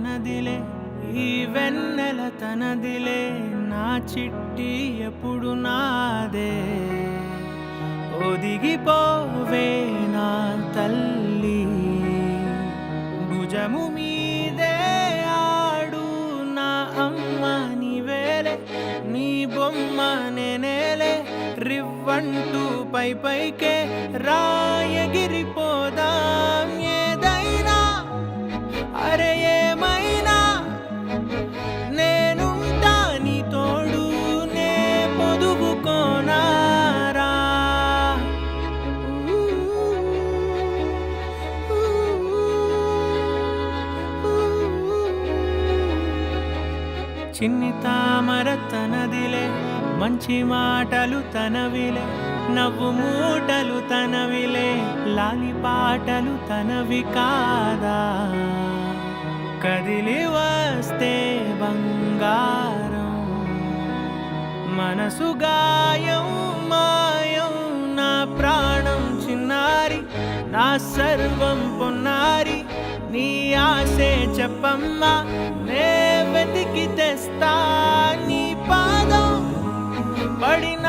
తనదిలే ఈ వెన్నెల తనదిలే నా చిట్టి ఎప్పుడు నాదే ఒదిగిపోవే నా తల్లి భుజము మీదే ఆడు నా అమ్మ నీవేలే నీ బొమ్మ నేనేలే రివ్వంటూ పై పైకే రాయగిరిపోదాం ఏదైనా అరే ఏమైనా నేనుంటా నీ తోడు నే పొదుపుకోనారా చిన్ని తామర తనదిలే మంచి మాటలు తనవిలే నవ్వు మూటలు తనవిలే లాలి పాటలు తనవి కాదా కదిలి వస్తే బంగారం మనసు గాయం మాయం నా ప్రాణం చిన్నారి నా సర్వం పొన్నారి నీ ఆశే చెప్పమ్మా నే వెతికి తెస్తా నీ పాదం పడిన